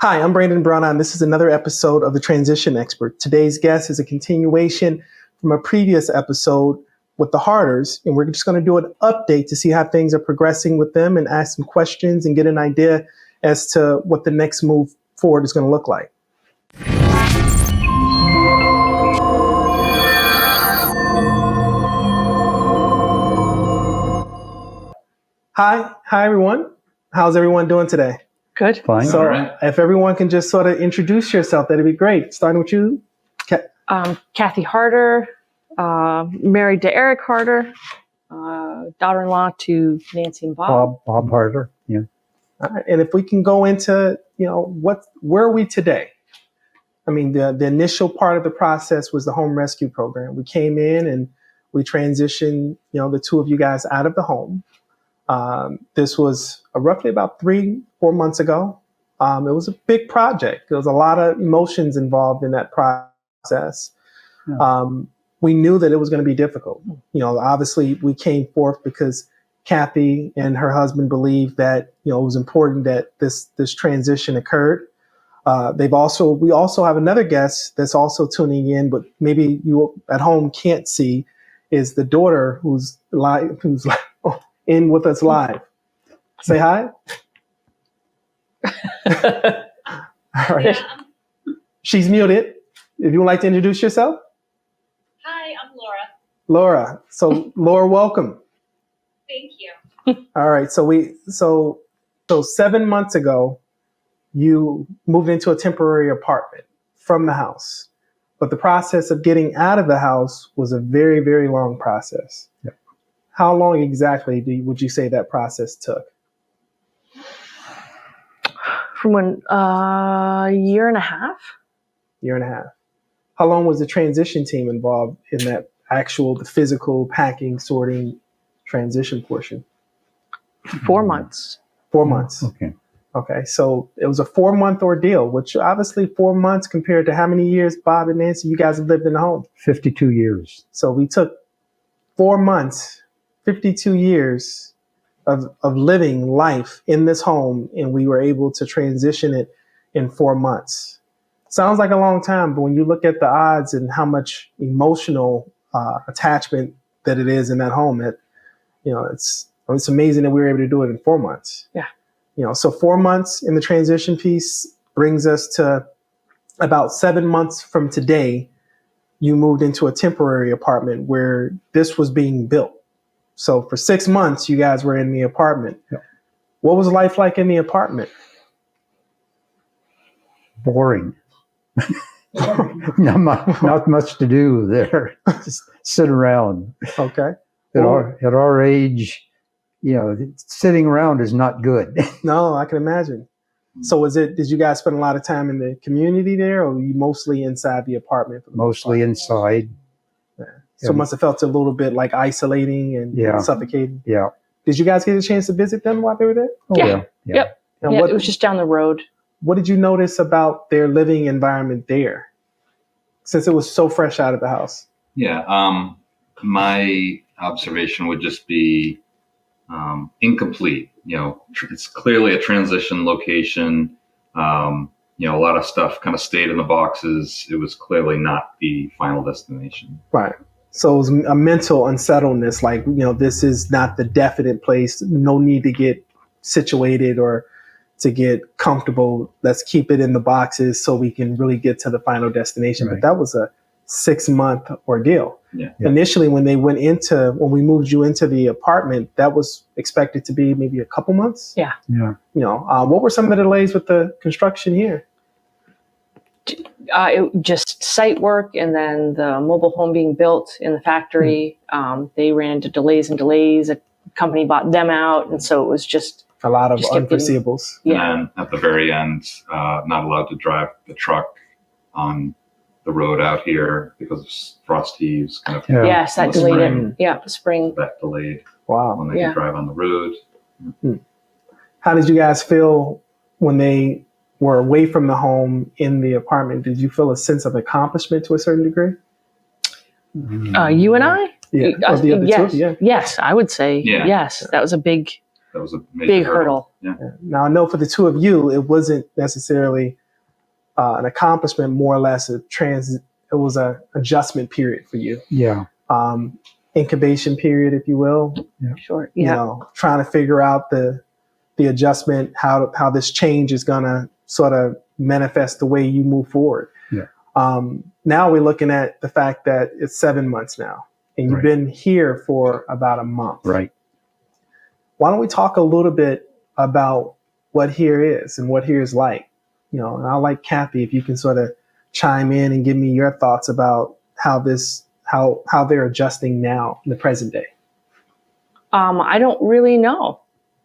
Hi, I'm Brandon Brown, and this is another episode of The Transition Expert. Today's guest is a continuation from a previous episode with the Hoarders, and we're just going to do an update to see how things are progressing with them and ask some questions and get an idea as to what the next move forward is going to look like. Hi everyone. How's everyone doing today? Good. Fine. So Right. if everyone can just sort of introduce yourself, that'd be great. Starting with you. Kathy Harder, married to Eric Harder, daughter-in-law to Nancy and Bob. Bob Harder. Yeah. All right. And if we can go into, where are we today? I mean, the initial part of the process was the home rescue program. We came in and we transitioned, the two of you guys out of the home. This was roughly about 3-4 months ago. It was a big project. There was a lot of emotions involved in that process. Yeah. We knew that it was going to be difficult. Obviously we came forth because Kathy and her husband believed that, it was important that this transition occurred. We also have another guest that's also tuning in, but maybe you at home can't see, is the daughter who's in with us live. Say hi. All right. Yeah. She's muted. If you would like to introduce yourself. Hi, I'm Laura. Laura. So Laura, welcome. Thank you. All right. So 7 months ago, you moved into a temporary apartment from the house. But the process of getting out of the house was a very, very long process. Yep. How long exactly would you say that process took? From when, year and a half. Year and a half. How long was the transition team involved in that the physical packing, sorting, transition portion? 4 months. 4 months. Okay. Okay. So it was a 4-month ordeal, which obviously 4 months compared to how many years, Bob and Nancy, you guys have lived in the home? 52 years. So we took 4 months, 52 years of living life in this home, and we were able to transition it in 4 months. Sounds like a long time, but when you look at the odds and how much emotional attachment that it is in that home, it's amazing that we were able to do it in 4 months. Yeah. So 4 months in the transition piece brings us to about 7 months from today. You moved into a temporary apartment where this was being built. So for 6 months, you guys were in the apartment. Yeah. What was life like in the apartment? Boring. not much to do there. Just sit around. Okay. At our age, sitting around is not good. No, I can imagine. So did you guys spend a lot of time in the community there, or were you mostly inside the apartment? Mostly inside. Yeah. So it must have felt a little bit like isolating and suffocating. Yeah. Did you guys get a chance to visit them while they were there? Oh, Yeah. yeah. Yep. And Yeah, it was just down the road. What did you notice about their living environment there, since it was so fresh out of the house? Yeah. My observation would just be incomplete. It's clearly a transition location. A lot of stuff kind of stayed in the boxes. It was clearly not the final destination. Right. So it was a mental unsettledness, like, this is not the definite place. No need to get situated or to get comfortable. Let's keep it in the boxes so we can really get to the final destination. Right. But that was a 6-month ordeal. Yeah. Initially, when we moved you into the apartment, that was expected to be maybe a couple months. Yeah. Yeah. What were some of the delays with the construction here? It just site work, and then the mobile home being built in the factory. They ran into delays. A company bought them out, and so it was just A lot of Just kept getting- unforeseeables. Yeah. And then at the very end, not allowed to drive the truck on the road out here because of frost heaves. Kind of Yeah. Yes, that The delayed spring. it. Yeah, the spring. that delayed Wow. when they Yeah. could drive on the road. How did you guys feel when they were away from the home in the apartment? Did you feel a sense of accomplishment to a certain degree? You and I? Yeah. Of the other yes. two? Yeah. Yes, I would say Yeah. yes. That was a big a major Big hurdle. Yeah. Now, I know for the two of you, it wasn't necessarily an accomplishment, more or less it was a adjustment period for you. Yeah. Incubation period, if you will. Sure. You Yeah. know, trying to figure out the adjustment, how this change is gonna sort of manifest the way you move forward. Yeah. Now we're looking at the fact that it's 7 months now, and you've Right. been here for about a month. Right. Why don't we talk a little bit about what here is and what here is like? You know, and I'd like Kathy, if you can sort of chime in and give me your thoughts about how they're adjusting now in the present day. I don't really know.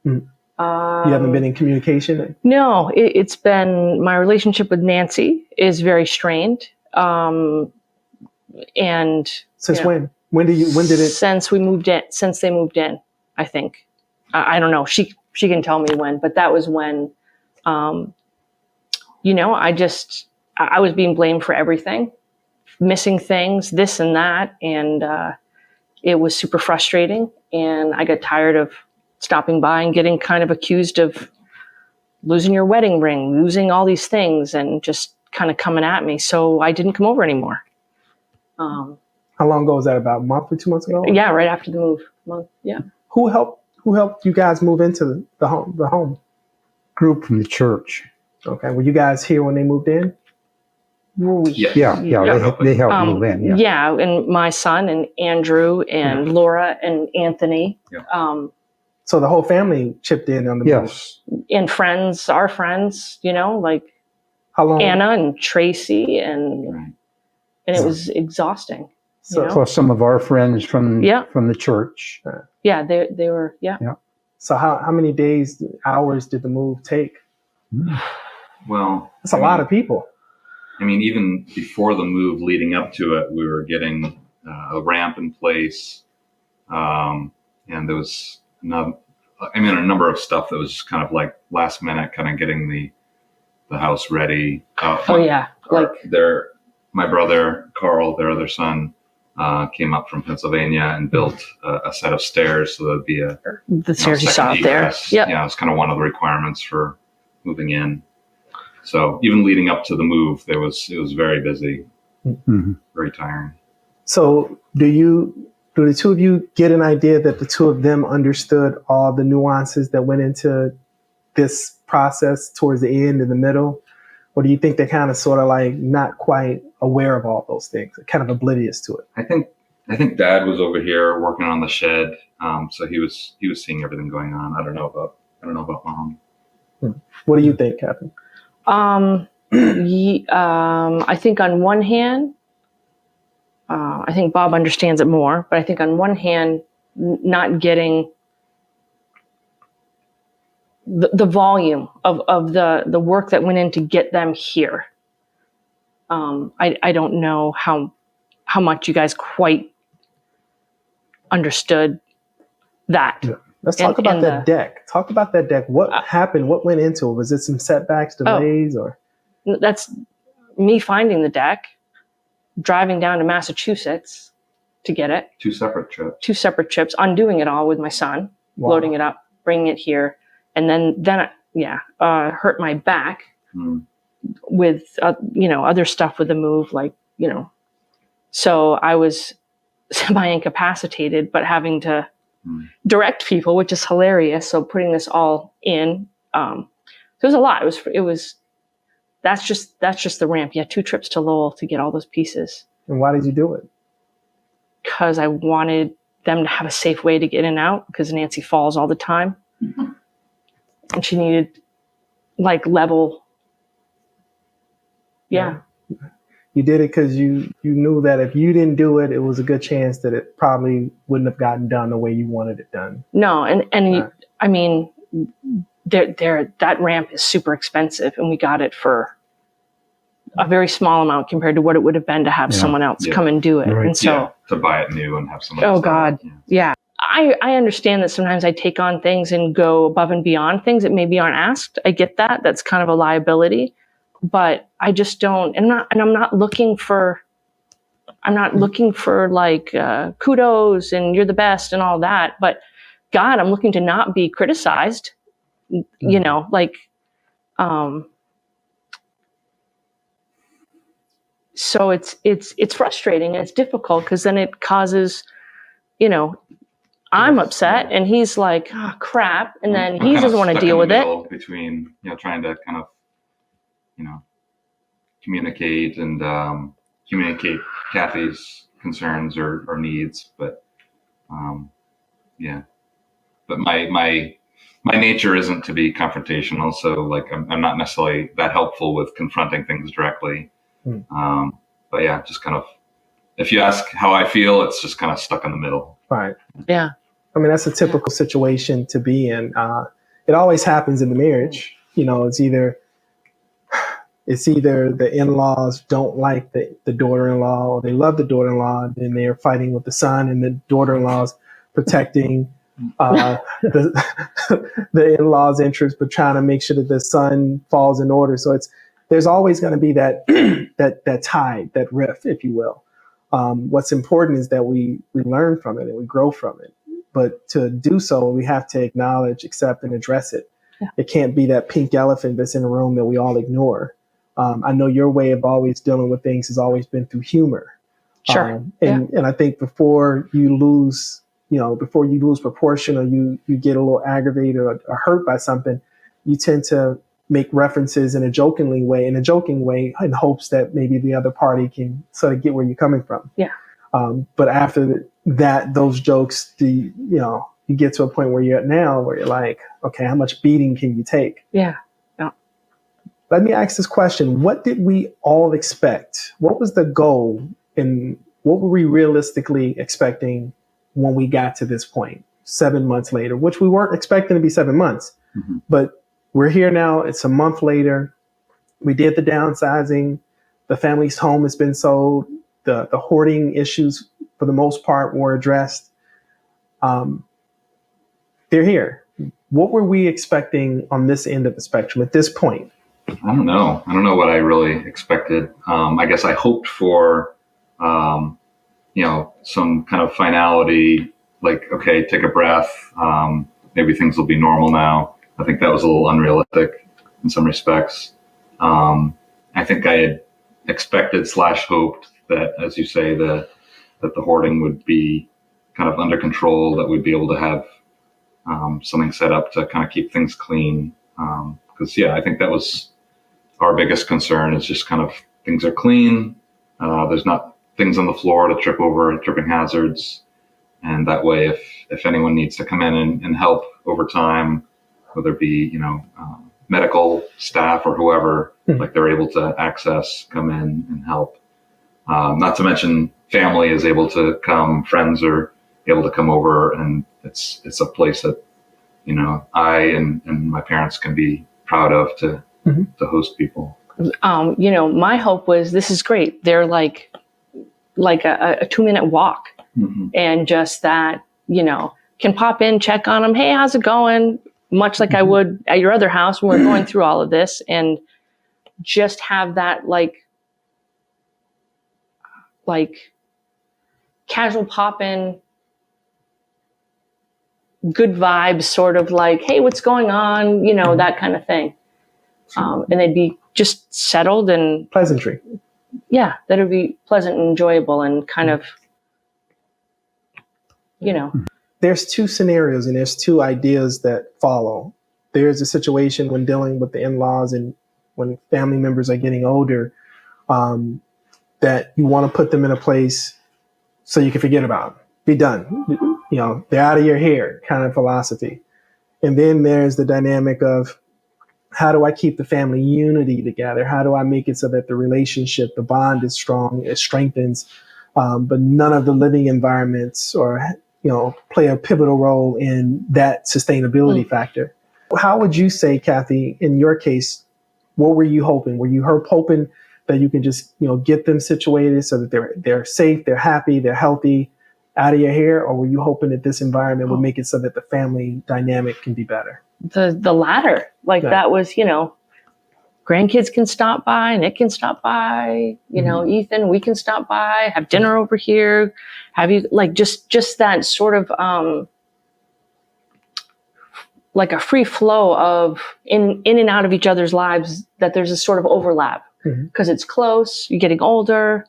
Mm. You haven't been in communication? No, it's been, my relationship with Nancy is very strained. And Since yeah. when? When did it? Since we moved in, since they moved in, I think. I don't know. She can tell me when, but that was when, you know, I was being blamed for everything, missing things, this and that. And it was super frustrating. And I got tired of stopping by and getting kind of accused of losing your wedding ring, losing all these things, and just kind of coming at me. So I didn't come over anymore. How long ago was that? About a month or 2 months ago? Yeah, right after the move. Month. Yeah. Who helped you guys move into the home? Group from the church. Okay. Were you guys here when they moved in? Yeah. Yeah. They helped move in. Yeah. Yeah, and my son and Andrew and Laura and Anthony. Yeah. So the whole family chipped in on the move. Yes. And friends, our friends, you know, like How long? Anna and Tracy, and Right. it was exhausting. So, you know? Plus some of our friends from Yeah. the church. Yeah, they were. Yeah. so how many days, hours did the move take? Well, That's a lot of people. I mean, even before the move, leading up to it, we were getting a ramp in place, and there was a number of stuff that was just kind of like last minute, kind of getting the house ready. Oh yeah, like my brother Carl, their other son, came up from Pennsylvania and built a set of stairs, so there'd be the stairs you saw second up there. egress. Yep. Yeah, it's kind of one of the requirements for moving in. So even leading up to the move, it was very busy, Mm-hmm. very tiring. So do the two of you get an idea that the two of them understood all the nuances that went into this process towards the end and the middle? Or do you think they're kind of sort of like not quite aware of all those things, kind of oblivious to it? I think Dad was over here working on the shed, so he was seeing everything going on. I don't know about Mom. What do you think, Captain? I think on one hand, I think Bob understands it more, but I think on one hand, not getting the volume of the work that went in to get them here. I don't know how much you guys quite understood that. Yeah. Let's talk about that deck. Talk about that deck. What happened? What went into it? Was it some setbacks, delays, or? That's me finding the deck, driving down to Massachusetts to get it. Two separate trips, undoing it all with my son, loading it up, bringing it here. And then hurt my back with, other stuff with the move, like, so I was semi-incapacitated, but having to direct people, which is hilarious. So putting this all in, so it was a lot. That's just the ramp. Yeah. 2 trips to Lowell to get all those pieces. And why did you do it? Because I wanted them to have a safe way to get in and out, because Nancy falls all the time. And she needed like level. Yeah. You did it because you knew that if you didn't do it, it was a good chance that it probably wouldn't have gotten done the way you wanted it done. No, I mean, that ramp is super expensive, and we got it for a very small amount compared to what it would have been to have someone else come and do it. Right. And so to buy it new and have someone. Oh else God, yeah. I understand that sometimes I take on things and go above and beyond things that maybe aren't asked. I get that. That's kind of a liability, but I just don't. And I'm not looking for like kudos and you're the best and all that. But God, I'm looking to not be criticized, you know, like, so it's frustrating and it's difficult because then it causes, you know, I'm upset and he's like, oh, crap. And then he doesn't want to deal with it. Between, you know, trying to kind of, you know, communicate and communicate Kathy's concerns or needs. But yeah, but my nature isn't to be confrontational. So like, I'm not necessarily that helpful with confronting things directly. But yeah, just kind of, if you ask how I feel, it's just kind of stuck in the middle. Right. Yeah. I mean, that's a typical situation to be in. It always happens in the marriage. You know, it's either the in-laws don't like the daughter-in-law, or they love the daughter-in-law, and then they're fighting with the son, and the daughter-in-law's protecting the in-laws' interest, but trying to make sure that the son falls in order. So there's always going to be that that tide, that rift, if you will. What's important is that we learn from it and we grow from it. But to do so, we have to acknowledge, accept, and address it. Yeah. It can't be that pink elephant that's in the room that we all ignore. I know your way of always dealing with things has always been through humor. Sure. And I think before you lose proportion, or you get a little aggravated or hurt by something, you tend to make references in a joking way in hopes that maybe the other party can sort of get where you're coming from. Yeah. But after that, those jokes, you get to a point where you're at now where you're like, okay, how much beating can you take? Yeah. Let me ask this question. What did we all expect? What was the goal, and what were we realistically expecting when we got to this point 7 months later, which we weren't expecting to be 7 months, but we're here now. It's a month later. We did the downsizing. The family's home has been sold. The hoarding issues, for the most part, were addressed. They're here. What were we expecting on this end of the spectrum at this point? I don't know. I don't know what I really expected. I guess I hoped for, some kind of finality, like, okay, take a breath. Maybe things will be normal now. I think that was a little unrealistic in some respects. I think I had expected / hoped that, as you say, that the hoarding would be kind of under control, that we'd be able to have something set up to kind of keep things clean. Because, I think that was our biggest concern, is just kind of things are clean. There's not things on the floor to trip over, tripping hazards. And that way, if anyone needs to come in and help over time, whether it be, medical staff or whoever, like, they're able to come in and help. Not to mention family is able to come, friends are able to come over, and it's a place that, I and my parents can be proud of to host people. My hope was, this is great. They're like a 2-minute walk, and just that, can pop in, check on them. Hey, how's it going? Much like I would at your other house when we're going through all of this, and just have that like casual pop in, good vibes, sort of like, hey, what's going on? That kind of thing. And they'd be just settled and pleasantry. Yeah, that would be pleasant and enjoyable, and kind of, There's two scenarios and there's two ideas that follow. There's a situation when dealing with the in-laws and when family members are getting older, that you want to put them in a place so you can forget about them, be done. They're out of your hair kind of philosophy. And then there's the dynamic of, how do I keep the family unity together? How do I make it so that the relationship, the bond is strong, it strengthens, but none of the living environments play a pivotal role in that sustainability factor? How would you say, Kathy, in your case, what were you hoping? Were you hoping that you can just, get them situated so that they're safe, they're happy, they're healthy, out of your hair? Or were you hoping that this environment would make it so that the family dynamic can be better? The latter, that was, grandkids can stop by, Nick can stop by, Ethan, we can stop by, have dinner over here. Have you just that sort of, like a free flow of in and out of each other's lives, that there's a sort of overlap because it's close, you're getting older,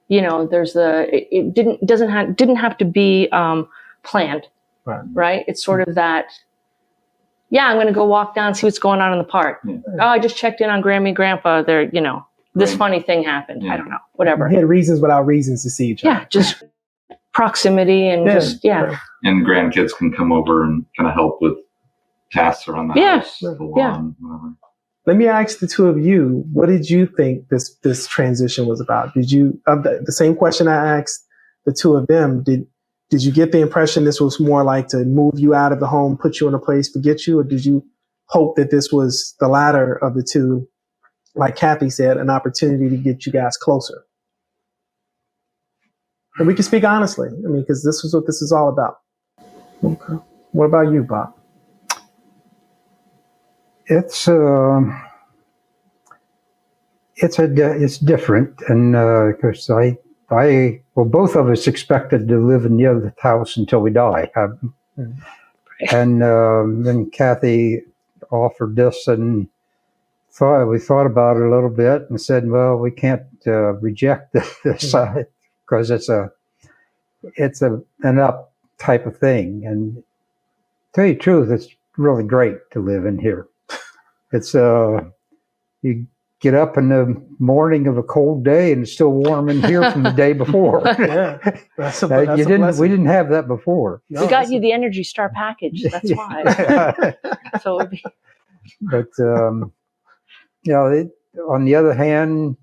you know, there's it didn't have to be planned, right? It's sort of that, yeah, I'm going to go walk down, see what's going on in the park. Yeah. Oh, I just checked in on Grammy and Grandpa. They're, you know, this Right. funny thing happened. Yeah. I don't know, whatever. We had reasons without reasons to see each other. Yeah, just proximity and just, yeah. And grandkids can come over and kind of help with tasks around the Yeah. house, the lawn, Yeah. whatever. Let me ask the two of you, what did you think this transition was about? Did you, of the same question I asked the two of them, did you get the impression this was more like to move you out of the home, put you in a place, forget you, or did you hope that this was the latter of the two, like Kathy said, an opportunity to get you guys closer? And we can speak honestly, I mean, because this is what this is all about. Okay. What about you, Bob? It's different, and because well, both of us expected to live in the other house until we die, and then Kathy offered this, and we thought about it a little bit and said, well, we can't reject this because it's an up type of thing, and to tell you the truth, it's really great to live in here. It's you get up in the morning of a cold day and it's still warm in here from the day before. Yeah, that's a We blessing. didn't have that before. No, We got that's you the Energy Star package. That's why. So it would be, But you know, on the other hand,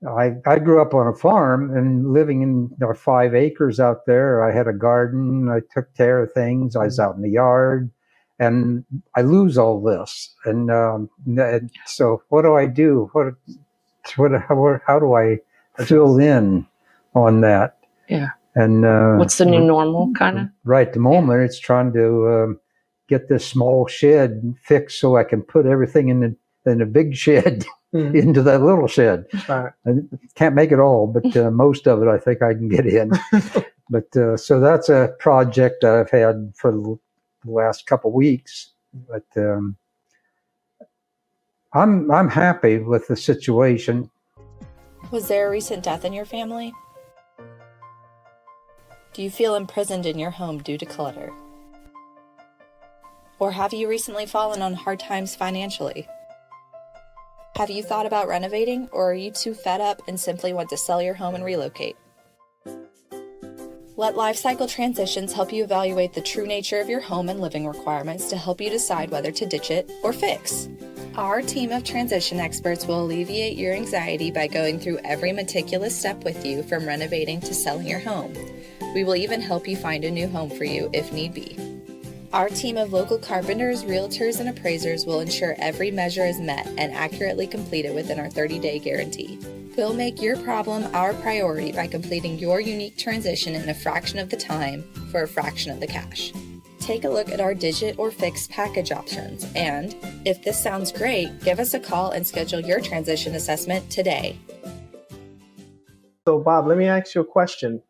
I grew up on a farm and living in 5 acres out there. I had a garden. I took care of things. I was out in the yard, and I lose all this. And so, what do I do? How do I fill in on that? yeah. And What's the new normal, kind of? right at the moment, it's trying to get this small shed fixed so I can put everything in a big shed into that little shed. Right. I can't make it all, but most of it I think I can get in. But so that's a project that I've had for the last couple of weeks. But I'm happy with the situation. Was there a recent death in your family? Do you feel imprisoned in your home due to clutter? Or have you recently fallen on hard times financially? Have you thought about renovating, or are you too fed up and simply want to sell your home and relocate? Let LifeCycle Transitions help you evaluate the true nature of your home and living requirements to help you decide whether to ditch it or fix. Our team of transition experts will alleviate your anxiety by going through every meticulous step with you, from renovating to selling your home. We will even help you find a new home for you if need be. Our team of local carpenters, realtors, and appraisers will ensure every measure is met and accurately completed within our 30-day guarantee. We'll make your problem our priority by completing your unique transition in a fraction of the time for a fraction of the cash. Take a look at our digit or fix package options, and if this sounds great, give us a call and schedule your transition assessment today. So, Bob, let me ask you a question.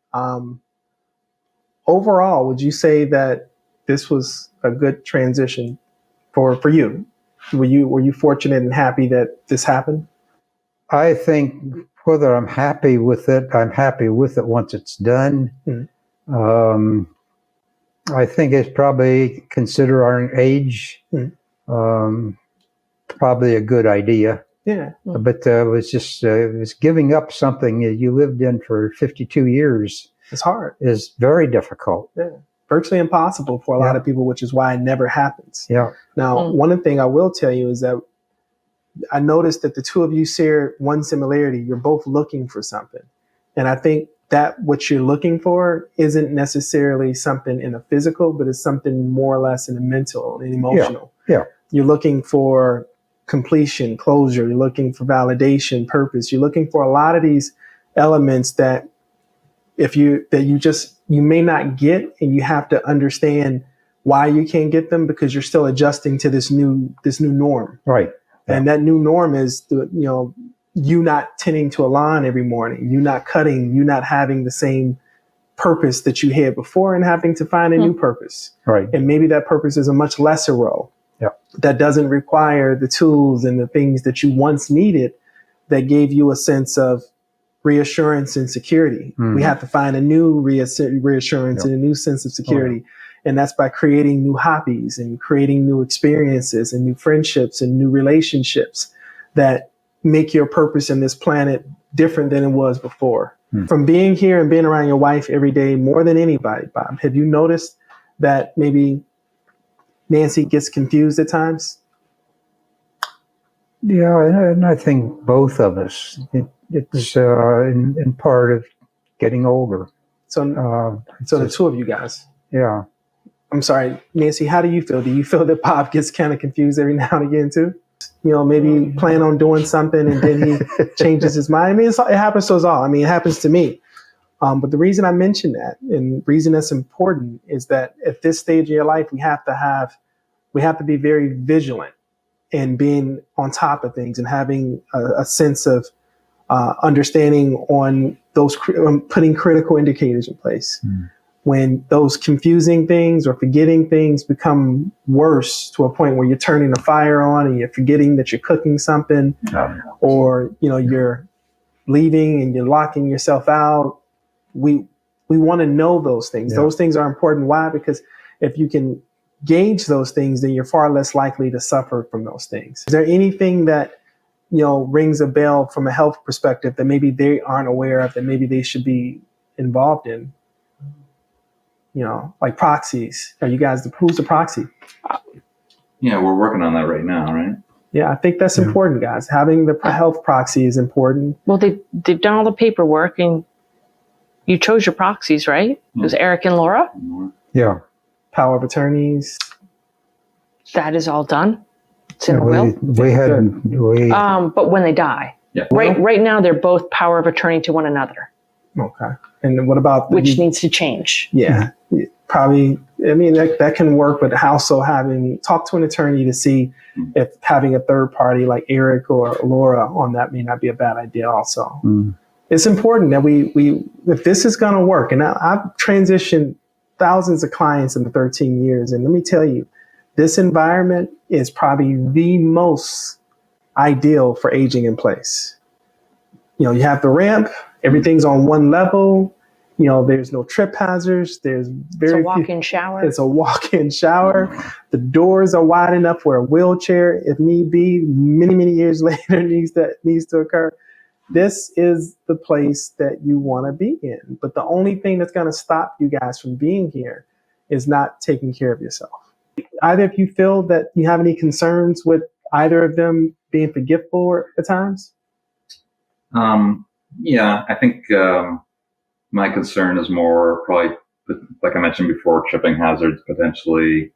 Overall, would you say that this was a good transition for you? Were you fortunate and happy that this happened? I think whether I'm happy with it, I'm happy with it once it's done. I think it's probably, consider our age, probably a good idea. Yeah. But it was giving up something that you lived in for 52 years. It's hard. Is very difficult. Yeah. Virtually impossible for a lot of people, which is why it never happens. Yeah. Now, one thing I will tell you is that I noticed that the two of you share one similarity. You're both looking for something. And I think that what you're looking for isn't necessarily something in a physical, but it's something more or less in a mental and emotional. Yeah. You're looking for completion, closure. You're looking for validation, purpose. You're looking for a lot of these elements that you may not get, and you have to understand why you can't get them because you're still adjusting to this new norm. Right. Yeah. And that new norm is you not tending to a lawn every morning, you not cutting, you not having the same purpose that you had before and having to find a new purpose. Right. And maybe that purpose is a much lesser role. Yeah. That doesn't require the tools and the things that you once needed that gave you a sense of reassurance and security. We have to find a new reassurance and a new sense of security. And that's by creating new hobbies and creating new experiences and new friendships and new relationships that make your purpose in this planet different than it was before. From being here and being around your wife every day more than anybody, Bob, have you noticed that maybe Nancy gets confused at times? Yeah, and I think both of us. It's in part of getting older. So the two of you guys. Yeah. I'm sorry, Nancy, how do you feel? Do you feel that Bob gets kind of confused every now and again too? You know, maybe plan on doing something and then he changes his mind. I mean, it happens to us all. I mean, it happens to me. But the reason I mention that and the reason that's important is that at this stage of your life, we have to be very vigilant in being on top of things and having a sense of understanding on those, putting critical indicators in place. When those confusing things or forgetting things become worse to a point where you're turning the fire on and you're forgetting that you're cooking something, or you're leaving and you're locking yourself out, we want to know those things. Those things are important. Why? Because if you can gauge those things, then you're far less likely to suffer from those things. Is there anything that rings a bell from a health perspective that maybe they aren't aware of that maybe they should be involved in? Like proxies. Are you guys who's the proxy? Yeah, we're working on that right now, right? Yeah, I think that's important, guys. Having the health proxy is important. Well, they've done all the paperwork, and you chose your proxies, right? It was Eric and Laura. Yeah. Power of attorneys. That is all done. It's in the will. But when they die, right now they're both power of attorney to one another. Okay. And what about which needs to change? Yeah, probably. I mean, that can work, but also talk to an attorney to see if having a third party like Eric or Laura on that may not be a bad idea. Also, it's important that we if this is going to work. And I've transitioned thousands of clients in the 13 years, and let me tell you, this environment is probably the most ideal for aging in place. You have the ramp. Everything's on one level. There's no trip hazards. There's it's a walk-in shower. It's a walk-in shower. The doors are wide enough where a wheelchair, if need be, many, many years later needs to occur. This is the place that you want to be in. But the only thing that's going to stop you guys from being here is not taking care of yourself. Either of you feel that you have any concerns with either of them being forgetful at times? Yeah, I think my concern is more probably, like I mentioned before, tripping hazards potentially.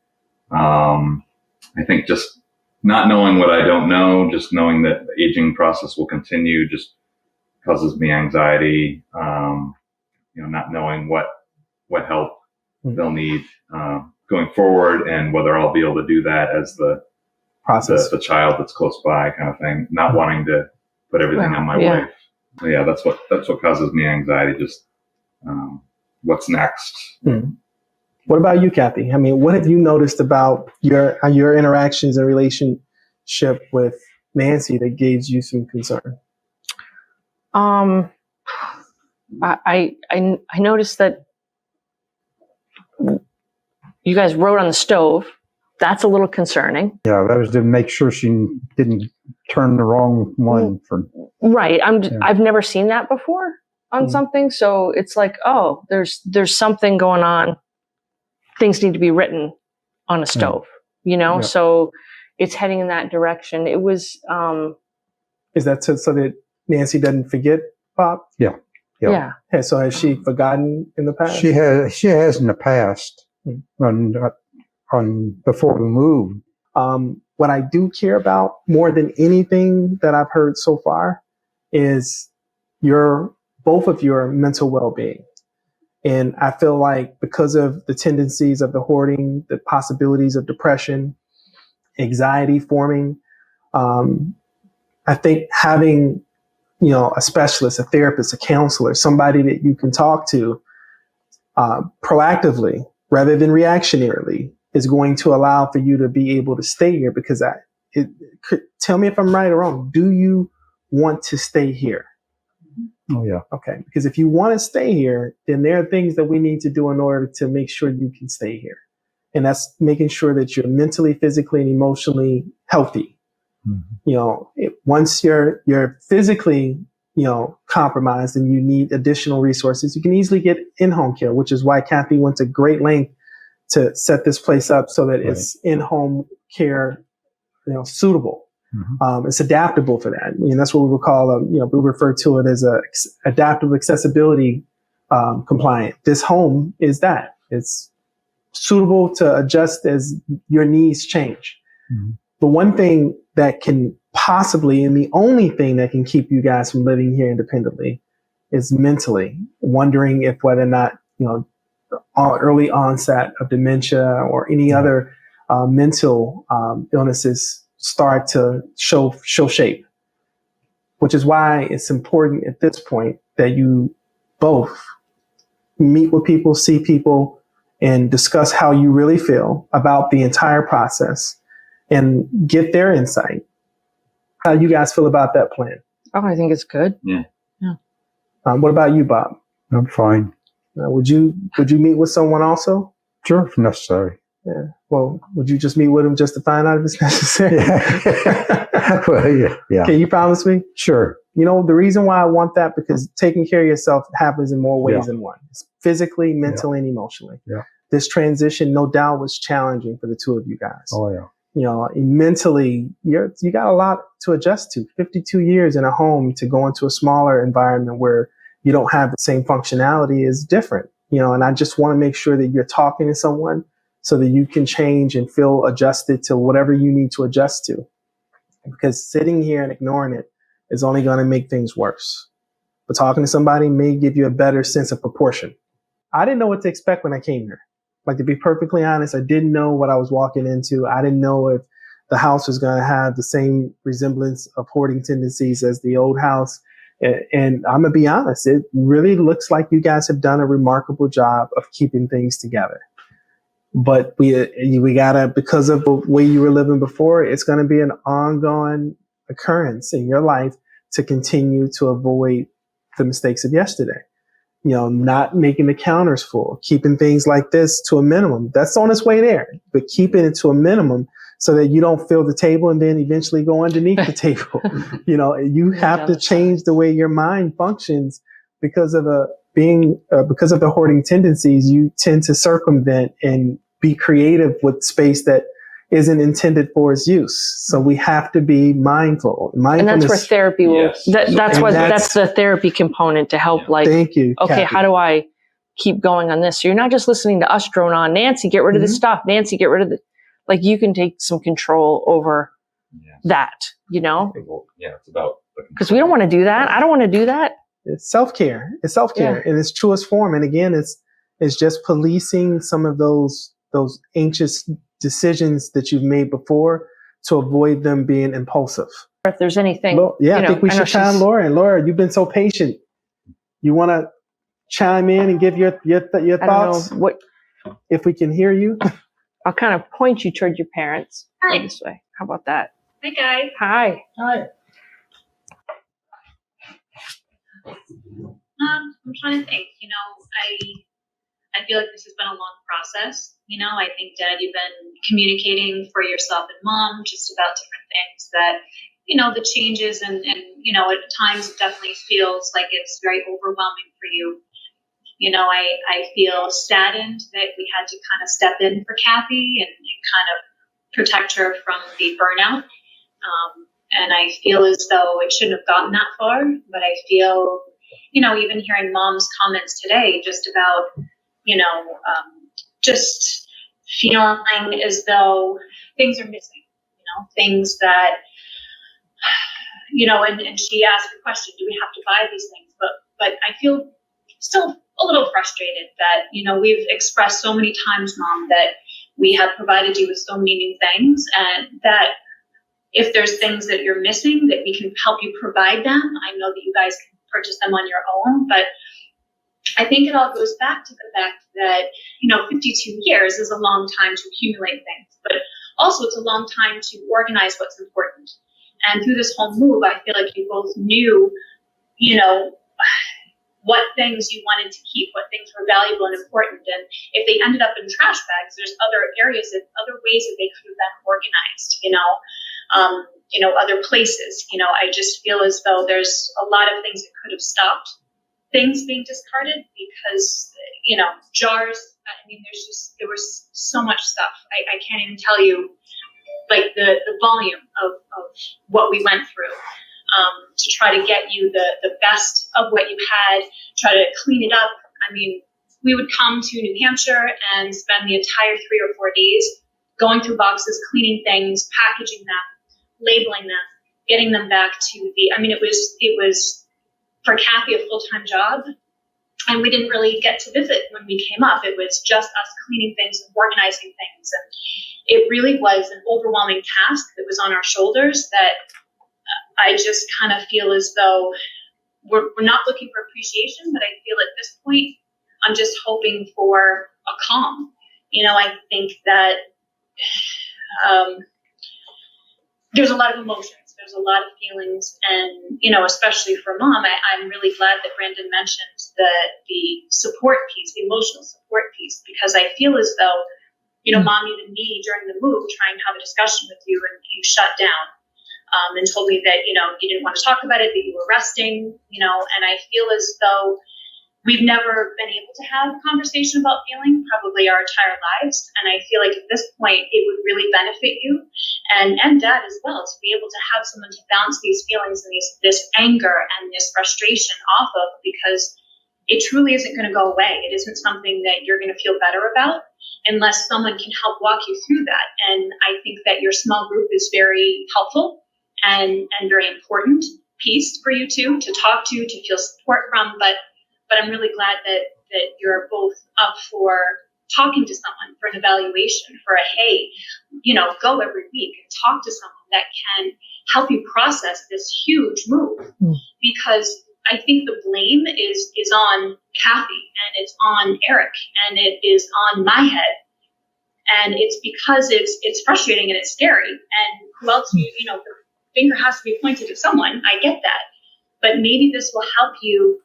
I think just not knowing what I don't know, just knowing that the aging process will continue just causes me anxiety. Not knowing what help they'll need going forward and whether I'll be able to do that as the process, the child that's close by kind of thing, not wanting to put everything on my wife. So yeah, that's what causes me anxiety. Just what's next. What about you, Kathy? I mean, what have you noticed about your interactions and relationship with Nancy that gives you some concern? I noticed that you guys wrote on the stove. That's a little concerning. Yeah, that was to make sure she didn't turn the wrong one for. Right. I've never seen that before on something. So it's like, oh, there's something going on. Things need to be written on a stove, so it's heading in that direction. It was, is that so that Nancy doesn't forget, Bob? Yeah. And so has she forgotten in the past? She has in the past on before we moved. What I do care about more than anything that I've heard so far is both of your mental well-being. And I feel like because of the tendencies of the hoarding, the possibilities of depression, anxiety forming, I think having, a specialist, a therapist, a counselor, somebody that you can talk to proactively rather than reactionarily is going to allow for you to be able to stay here because tell me if I'm right or wrong. Do you want to stay here? Oh, yeah. Okay. Because if you want to stay here, then there are things that we need to do in order to make sure you can stay here. And that's making sure that you're mentally, physically, and emotionally healthy. Mm-hmm. Once you're physically, compromised and you need additional resources, you can easily get in-home care, which is why Kathy went to great length to set this place up so that it's in-home care, suitable. Mm-hmm. It's adaptable for that. That's what we would call, we refer to it as adaptive accessibility compliant. This home is that. It's suitable to adjust as your needs change. Mm-hmm. The one thing that can possibly, and the only thing that can keep you guys from living here independently is mentally wondering if whether or not, early onset of dementia or any other mental illnesses start to show shape, which is why it's important at this point that you both meet with people, see people, and discuss how you really feel about the entire process and get their insight. How you guys feel about that plan? Oh, I think it's good. Yeah. What about you, Bob? I'm fine. Would you meet with someone also? Sure, if necessary. Yeah. Well, would you just meet with him just to find out if it's necessary? Well, yeah. Can you promise me? Sure. The reason why I want that, because taking care of yourself happens in more ways than one. It's physically, mentally, and emotionally. Yeah. This transition, no doubt, was challenging for the two of you guys. Oh, yeah. Mentally, you got a lot to adjust to. 52 years in a home to go into a smaller environment where you don't have the same functionality is different. And I just want to make sure that you're talking to someone so that you can change and feel adjusted to whatever you need to adjust to. Because sitting here and ignoring it is only going to make things worse. But talking to somebody may give you a better sense of proportion. I didn't know what to expect when I came here. Like, to be perfectly honest, I didn't know what I was walking into. I didn't know if the house was going to have the same resemblance of hoarding tendencies as the old house. And I'm going to be honest, it really looks like you guys have done a remarkable job of keeping things together. But we gotta, because of the way you were living before, it's going to be an ongoing occurrence in your life to continue to avoid the mistakes of yesterday. Not making the counters full, keeping things like this to a minimum. That's on its way there, but keeping it to a minimum so that you don't fill the table and then eventually go underneath the table. You have to change the way your mind functions because of the hoarding tendencies. You tend to circumvent and be creative with space that isn't intended for its use. So we have to be mindful. And that's where therapy will, that's the therapy component to help. Like, thank you. Okay, Kathy. how do I keep going on this? So you're not just listening to us drone on, Nancy, get rid of this stuff. Nancy, get rid of it. Like, you can take some control over that, Yeah, it's about, because we don't want to do that. I don't want to do that. It's self-care. In its truest form. And again, it's just policing some of those anxious decisions that you've made before to avoid them being impulsive. If there's anything, I think we should chime Laura. And Laura, you've been so patient. You want to chime in and give your thoughts? I don't know if we can hear you. I'll kind of point you toward your parents. Hi. This way. How about that? Hi, guys. Hi. I'm trying to think. I feel like this has been a long process. I think, Dad, you've been communicating for yourself and Mom just about different things that, the changes and at times it definitely feels like it's very overwhelming for you. I feel saddened that we had to kind of step in for Kathy and kind of protect her from the burnout. And I feel as though it shouldn't have gotten that far, but I feel, even hearing Mom's comments today, just about, just feeling as though things are missing, things that, and she asked the question, do we have to buy these things? But I feel still a little frustrated that, we've expressed so many times, Mom, that we have provided you with so many new things, and that if there's things that you're missing, that we can help you provide them. I know that you guys can purchase them on your own, but I think it all goes back to the fact that, 52 years is a long time to accumulate things, but also it's a long time to organize what's important. And through this whole move, I feel like you both knew, what things you wanted to keep, what things were valuable and important. And if they ended up in trash bags, there's other areas and other ways that they could have been organized, other places. I just feel as though there's a lot of things that could have stopped things being discarded because, jars, there was so much stuff. I can't even tell you like the volume of what we went through. To try to get you the best of what you had, try to clean it up. We would come to New Hampshire and spend the entire 3 or 4 days going through boxes, cleaning things, packaging them, labeling them, getting them back to it was for Kathy a full-time job, and we didn't really get to visit when we came up. It was just us cleaning things and organizing things, and it really was an overwhelming task that was on our shoulders that I just kind of feel as though we're not looking for appreciation, but I feel at this point, I'm just hoping for a calm. I think that there's a lot of emotions, there's a lot of feelings, and, especially for Mom, I'm really glad that Brandon mentioned the support piece, the emotional support piece, because I feel as though, Mom, even me during the move, trying to have a discussion with you, and you shut down. And told me that, you didn't want to talk about it, that you were resting, and I feel as though we've never been able to have a conversation about feeling probably our entire lives. And I feel like at this point, it would really benefit you and Dad as well, to be able to have someone to bounce these feelings and this anger and this frustration off of, because it truly isn't going to go away. It isn't something that you're going to feel better about unless someone can help walk you through that. And I think that your small group is very helpful and very important piece for you two to talk to feel support from. But I'm really glad that you're both up for talking to someone for an evaluation, for hey, go every week and talk to someone that can help you process this huge move. Because I think the blame is on Kathy, and it's on Eric, and it is on my head. And it's because it's frustrating and it's scary. And who else the finger has to be pointed at someone. I get that. But maybe this will help you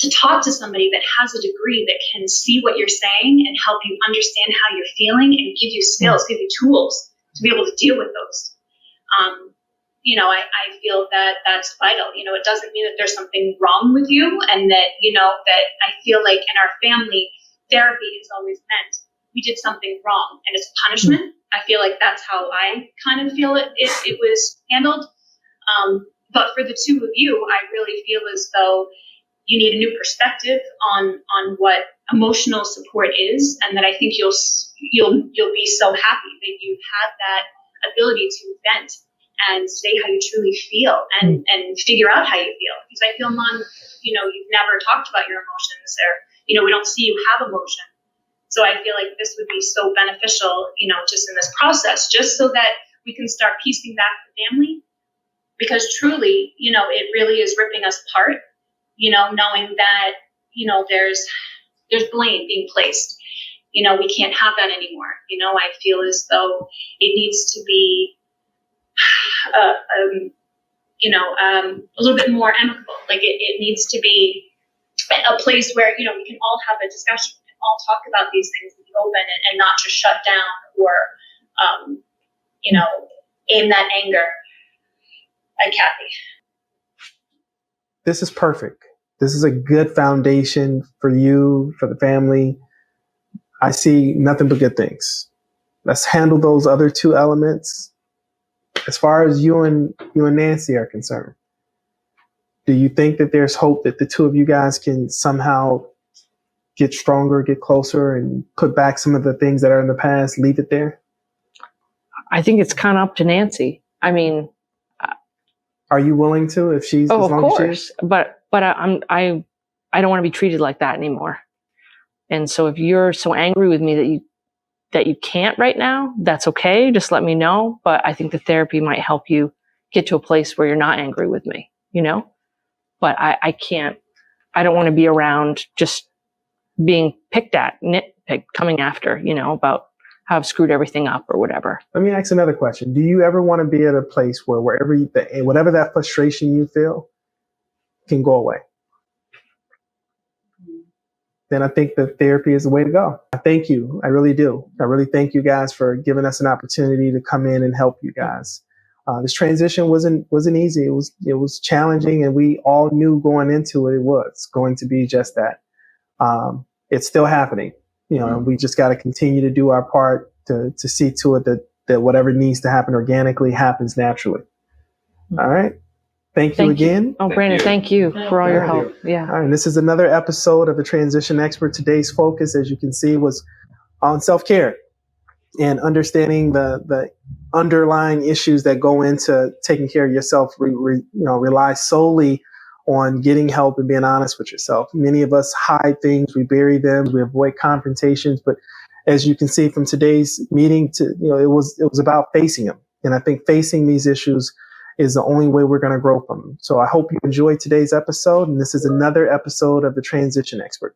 to talk to somebody that has a degree that can see what you're saying and help you understand how you're feeling and give you skills, give you tools to be able to deal with those. I feel that that's vital. It doesn't mean that there's something wrong with you, and that, that I feel like in our family, therapy is always meant we did something wrong and it's punishment. I feel like that's how I kind of feel it was handled. But for the two of you, I really feel as though you need a new perspective on what emotional support is, and that I think you'll be so happy that you've had that ability to vent and say how you truly feel and figure out how you feel. Because I feel, Mom, you've never talked about your emotions, or we don't see you have emotion. So I feel like this would be so beneficial, just in this process, just so that we can start piecing back the family. Because truly, it really is ripping us apart, knowing that, there's blame being placed. We can't have that anymore. I feel as though it needs to be, a little bit more amicable. Like it needs to be a place where, we can all have a discussion and all talk about these things and be open and not just shut down or, aim that anger at Kathy. This is perfect. This is a good foundation for you, for the family. I see nothing but good things. Let's handle those other two elements. As far as you and Nancy are concerned, do you think that there's hope that the two of you guys can somehow get stronger, get closer, and put back some of the things that are in the past, leave it there? I think it's kind of up to Nancy. Are you willing to, if she's, as long as she is? But I don't want to be treated like that anymore. And so if you're so angry with me that you can't right now, that's okay. Just let me know. But I think the therapy might help you get to a place where you're not angry with me, But I can't I don't want to be around just being picked at, nitpicked, coming after, about how I've screwed everything up or whatever. Let me ask another question. Do you ever want to be at a place where whatever that frustration you feel can go away? Then I think that therapy is the way to go. I thank you. I really do. I really thank you guys for giving us an opportunity to come in and help you guys. This transition wasn't easy. It was challenging, and we all knew going into it was going to be just that. It's still happening, and we just got to continue to do our part to see to it that whatever needs to happen organically happens naturally. All right. Thank you again. Oh, Brandon, thank you for all your help. Yeah. All right. And this is another episode of the Transition Expert. Today's focus, as you can see, was on self-care and understanding the underlying issues that go into taking care of yourself. Rely solely on getting help and being honest with yourself. Many of us hide things, we bury them, we avoid confrontations. But as you can see from today's meeting, it was about facing them. And I think facing these issues is the only way we're going to grow from them. So I hope you enjoyed today's episode. And this is another episode of The Transition Expert.